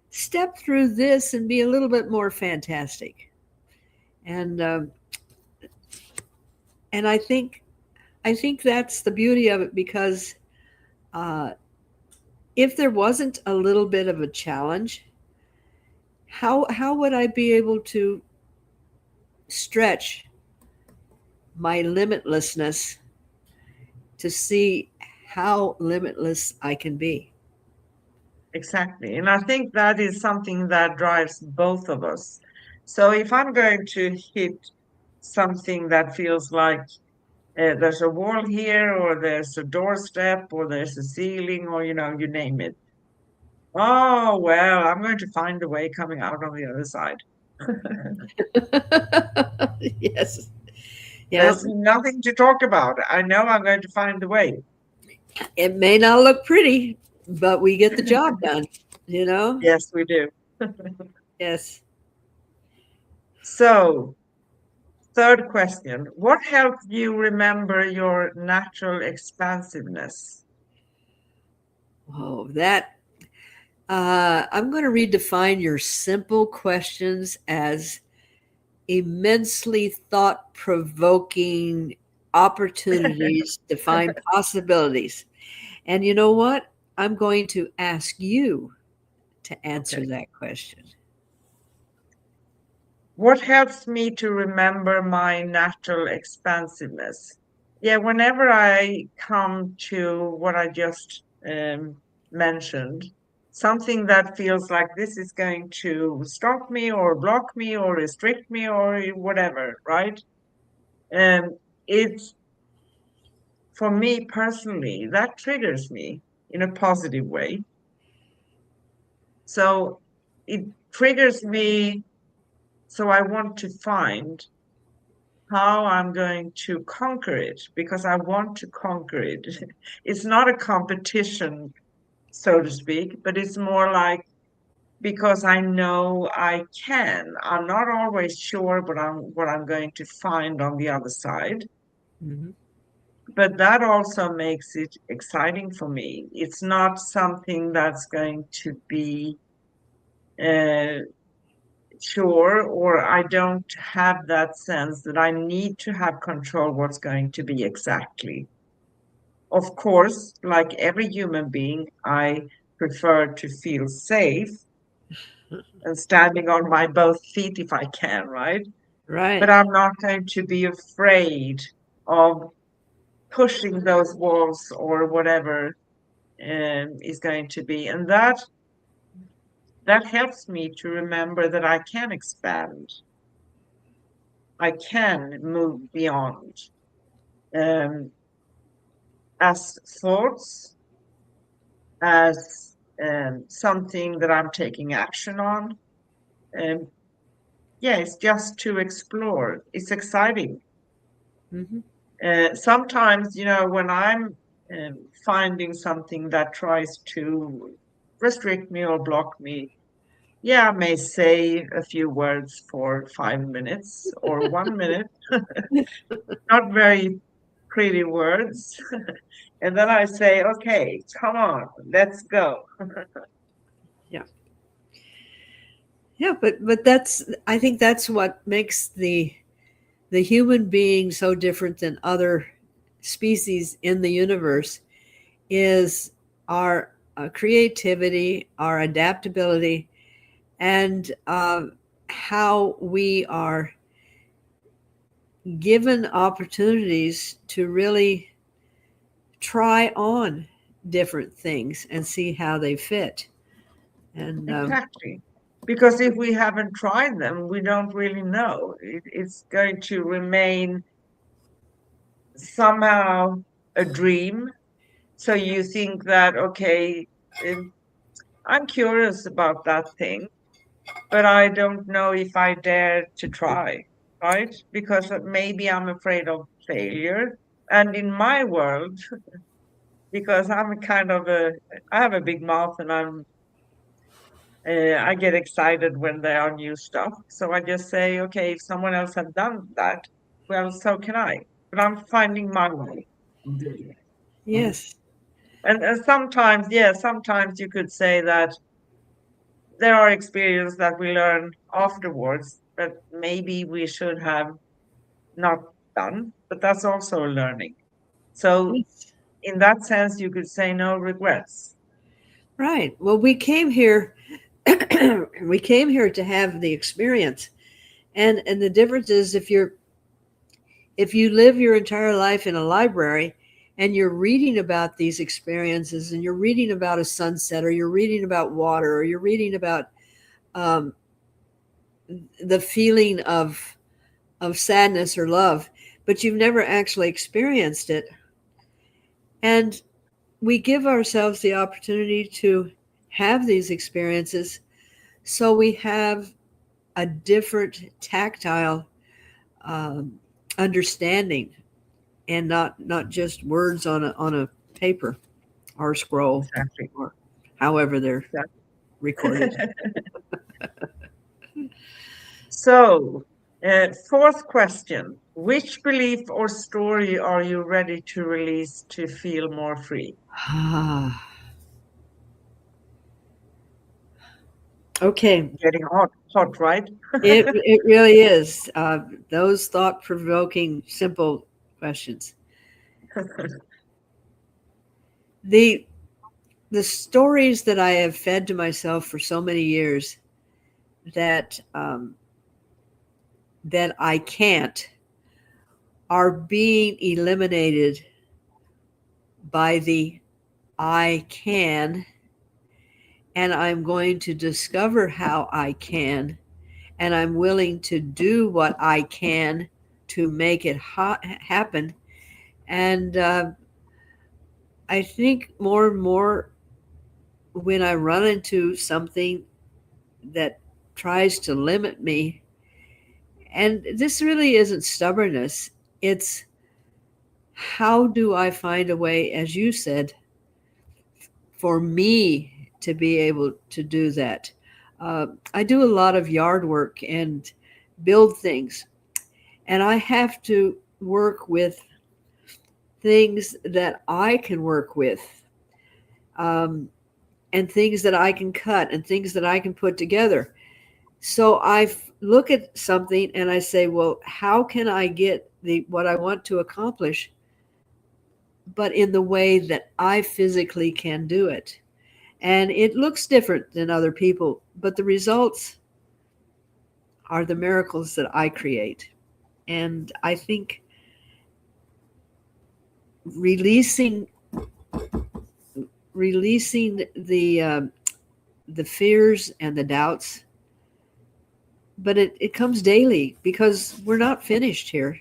step through this and be a little bit more fantastic. And and I think that's the beauty of it, because uh, if there wasn't a little bit of a challenge, how would I be able to stretch my limitlessness to see how limitless I can be? Exactly. And I think that is something that drives both of us. So if I'm going to hit something that feels like there's a wall here, or there's a doorstep, or there's a ceiling, or you name it. Oh, well, I'm going to find a way coming out on the other side. Yes. Yeah. There's nothing to talk about. I know I'm going to find a way. It may not look pretty, but we get the job done, you know? Yes, we do. Yes. So, third question. What helped you remember your natural expansiveness? Oh, that I'm going to redefine your simple questions as immensely thought provoking opportunities to find possibilities. And you know what? I'm going to ask you to answer Okay. that question. What helps me to remember my natural expansiveness? Yeah, whenever I come to what I just mentioned, something that feels like this is going to stop me or block me or restrict me or whatever, right? And it's for me personally, that triggers me in a positive way. So it triggers me. So I want to find how I'm going to conquer it because I want to conquer it. It's not a competition, so to speak, but it's more like because I know I can. I'm not always sure what I'm going to find on the other side, Mhm. but that also makes it exciting for me. It's not something that's going to be uh, sure, or I don't have that sense that I need to have control what's going to be exactly. Of course, like every human being, I prefer to feel safe and standing on my both feet if I can, right? But Right. I'm not going to be afraid of pushing those walls or whatever is going to be. And that helps me to remember that I can expand. I can move beyond um, as thoughts, as something that I'm taking action on. Um, yeah, it's just to explore. It's exciting. Hmm. Sometimes, when I'm finding something that tries to restrict me or block me, yeah, I may say a few words for 5 minutes or 1 minute, not very pretty words. And then I say, okay, come on, let's go. Yeah. Yeah, but that's I think that's what makes the human being so different than other species in the universe is our creativity, our adaptability, and how we are given opportunities to really try on different things and see how they fit. And Exactly. Because if we haven't tried them, we don't really know. It's going to remain somehow a dream. So you think that, okay, um, I'm curious about that thing, but I don't know if I dare to try, right? Because maybe I'm afraid of failure. And in my world, because I have a big mouth and I get excited when there are new stuff. So I just say, okay, if someone else has done that, well, so can I. But I'm finding my way of doing it. Mhm. yes, And sometimes, yeah, sometimes you could say that there are experiences that we learn afterwards, but maybe we should have not done. But that's also a learning. So yes, in that sense, you could say no regrets. right. Well, we came here. We came here to have the experience, and the difference is if you live your entire life in a library and you're reading about these experiences and you're reading about a sunset or you're reading about water or you're reading about um, the feeling of sadness or love, but you've never actually experienced it. And we give ourselves the opportunity to have these experiences so we have a different tactile um, understanding and not just words on a paper or scroll Exactly. or however they're Exactly. recorded. So Fourth question. Which belief or story are you ready to release to feel more free? Okay. Getting hot, right? It really is. Those thought provoking, simple questions. The stories that I have fed to myself for so many years that that I can't are being eliminated by the I can, and I'm going to discover how I can, and I'm willing to do what I can to make it happen. And I think more and more when I run into something that tries to limit me, and this really isn't stubbornness, it's how do I find a way, as you said, for me to be able to do that? I do a lot of yard work and build things, and I have to work with things that I can work with, um, and things that I can cut, and things that I can put together. So I look at something and I say, well, how can I get the what I want to accomplish, but in the way that I physically can do it? And it looks different than other people, but the results are the miracles that I create. And I think releasing the fears and the doubts, but it comes daily because we're not finished here.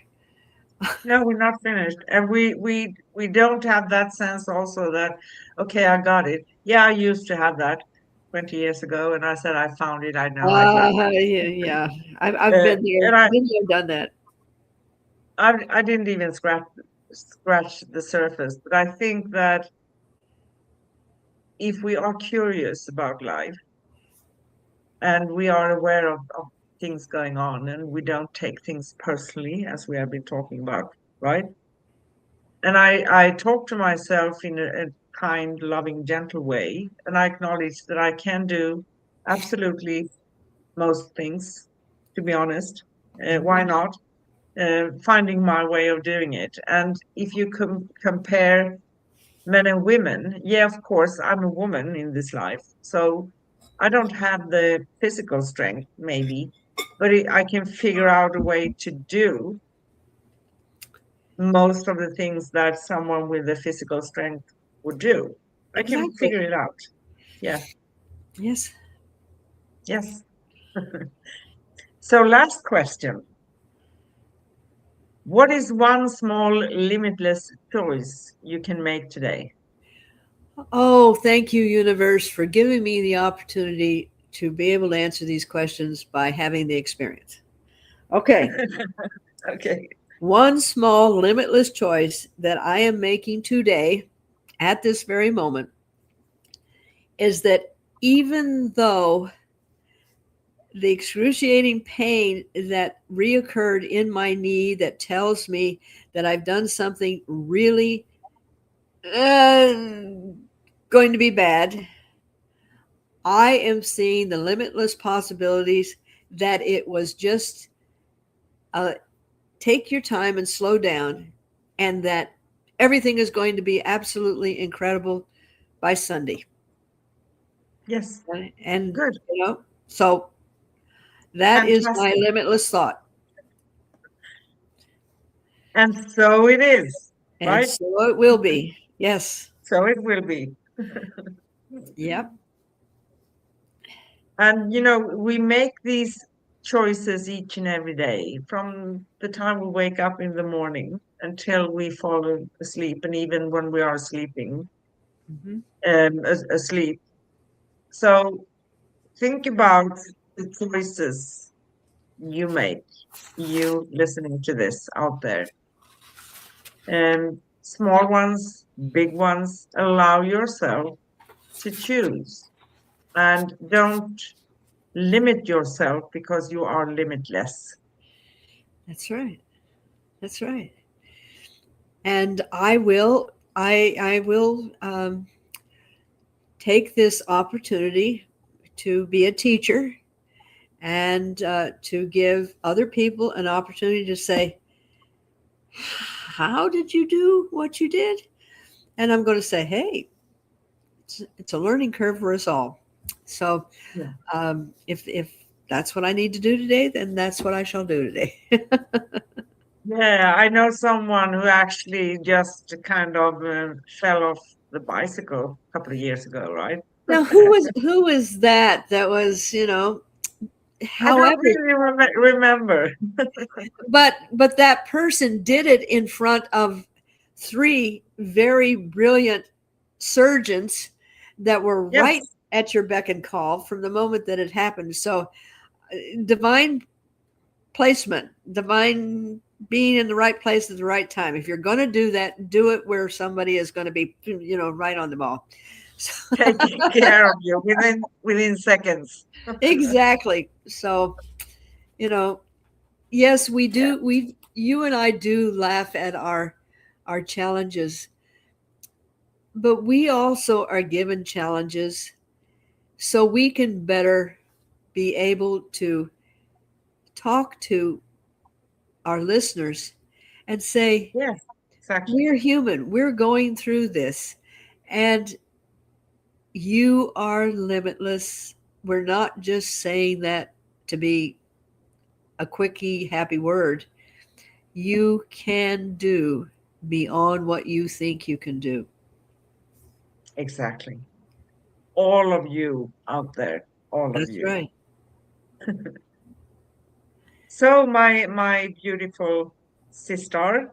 No, we're not finished. And we don't have that sense also that, okay, I got it. Yeah, I used to have that 20 years ago, and I said I found it. I know I got it. Yeah. I've Uh, been there, and been there, done that. I didn't even scratch the surface, but I think that if we are curious about life and we are aware of things going on and we don't take things personally, as we have been talking about, right? And I talk to myself in a kind, loving, gentle way, and I acknowledge that I can do absolutely most things, to be honest. Why Mhm. not? Finding my way of doing it. And if you compare men and women, yeah, of course, I'm a woman in this life. So I don't have the physical strength, maybe, but I can figure out a way to do most of the things that someone with the physical strength would do. I can Exactly. figure it out. Yeah, Yes. yes. So, last question. What is one small limitless choice you can make today? Oh, thank you, universe, for giving me the opportunity to be able to answer these questions by having the experience. Okay. Okay. One small, limitless choice that I am making today at this very moment is that even though the excruciating pain that reoccurred in my knee that tells me that I've done something really uh, going to be bad, I am seeing the limitless possibilities that it was just uh, take your time and slow down, and that everything is going to be absolutely incredible by Sunday. Yes. And, Good. so that is my Fantastic. limitless thought. And so it is, And right? so it will be. Yes. So it will be. Yep. And, we make these choices each and every day from the time we wake up in the morning until we fall asleep, and even when we are sleeping, Hmm. asleep. So think about the choices you make, you listening to this out there. Small ones, big ones, allow yourself to choose and don't limit yourself because you are limitless. That's right. That's right. And I will take this opportunity to be a teacher and to give other people an opportunity to say, how did you do what you did? And I'm going to say, hey, it's a learning curve for us all. So Yeah. if that's what I need to do today, then that's what I shall do today. Yeah, I know someone who actually just kind of fell off the bicycle a couple of years ago, right? Now, who was that? That was, I don't however, really remember. but that person did it in front of three very brilliant surgeons that were right Yes, at your beck and call from the moment that it happened. So divine placement, divine being in the right place at the right time. If you're going to do that, do it where somebody is going to be, right on the ball. So, taking care of you within seconds. exactly. So, you know, yes, we Yeah, do. You and I do laugh at our challenges, but we also are given challenges so we can better be able to talk to our listeners and say, yes, exactly. we're human, we're going through this, and you are limitless. We're not just saying that to be a quickie, happy word. You can do beyond what you think you can do. Exactly. All of you out there, all of That's you. right. So my beautiful sister,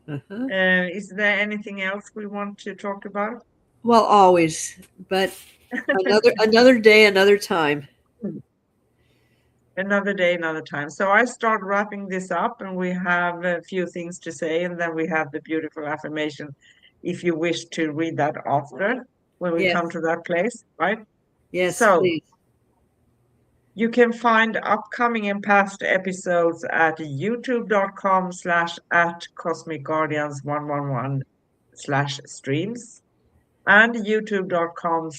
Uh-huh. is there anything else we want to talk about? Well, always, but another day, another time. Another day, another time. So I start wrapping this up, and we have a few things to say, and then we have the beautiful affirmation. If you wish to read that after, when we come Yes, to that place, right? yes, So please. you can find upcoming and past episodes at youtube.com/ at Cosmic Guardians 111 slash streams and youtube.com/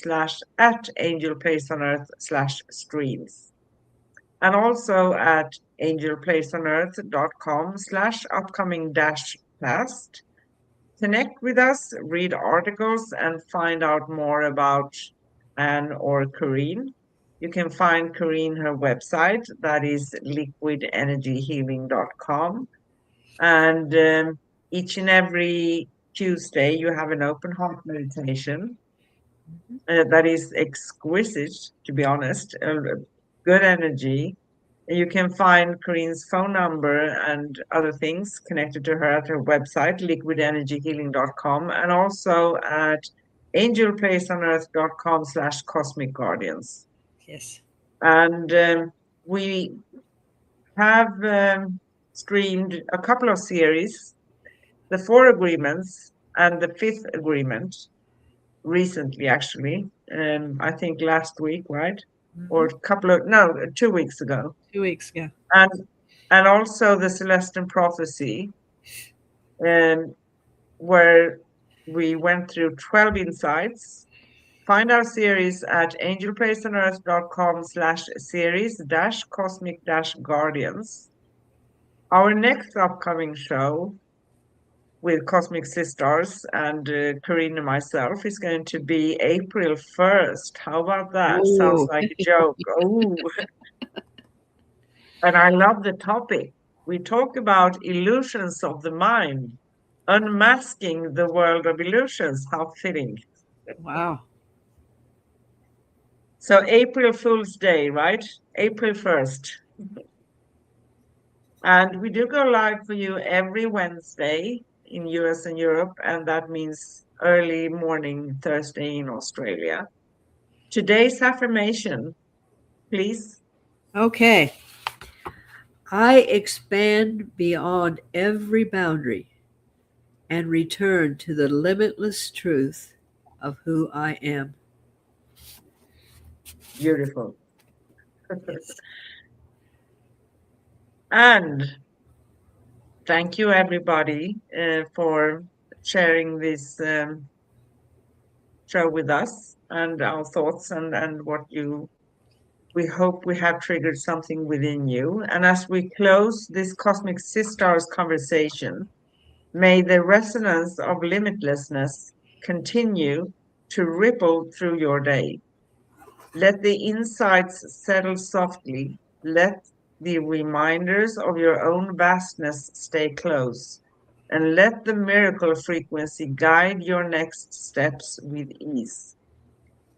at Angel Place on Earth slash streams. And also at angelplaceonearth.com/ upcoming dash past. Connect with us, read articles, and find out more about Anne or Corrine. You can find Corrine her website, that is liquidenergyhealing.com. And each and every Tuesday, you have an open heart meditation that is exquisite, to be honest, good energy. You can find Corinne's phone number and other things connected to her at her website, liquidenergyhealing.com, and also at angelplaceonearth.com/ cosmic guardians. Yes. And we have streamed a couple of series, the Four Agreements and the Fifth Agreement, recently, actually. I think last week, right? Or Hmm. a couple of, no, 2 weeks ago. 2 weeks. Yeah. And and also the Celestial Prophecy, um, where we went through 12 insights. Find our series at angelplaceonearth.com/series dash cosmic dash guardians. Our next upcoming show with Cosmic Sis Stars and Karina and myself is going to be April 1st. How about that? Sounds Oh, like a joke. Oh, and I love the topic. We talk about illusions of the mind, unmasking the world of illusions. How fitting. wow. So, April Fool's Day, right? April 1st. And we do go live for you every Wednesday in US and Europe, and that means early morning Thursday in Australia. Today's affirmation, please. Okay. I expand beyond every boundary and return to the limitless truth of who I am. Beautiful. Yes. And Thank you, everybody, for sharing this show with us and our thoughts and what we hope we have triggered something within you. And as we close this Cosmic Sis Stars conversation, may the resonance of limitlessness continue to ripple through your day. Let the insights settle softly. Let the reminders of your own vastness stay close. And let the miracle frequency guide your next steps with ease.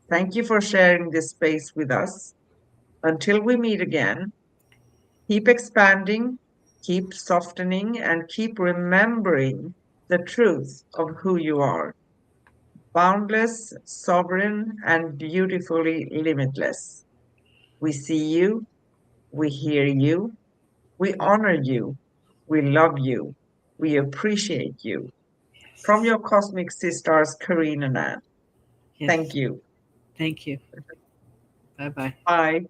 Thank you for sharing this space with us. Until we meet again, keep expanding, keep softening, and keep remembering the truth of who you are: boundless, sovereign, and beautifully limitless. We see you, we hear you, we honor you, we love you, we appreciate you. From Yes. your Cosmic Sisters, Karina and Ann. Yes. Thank you. Thank you. Bye bye. Bye.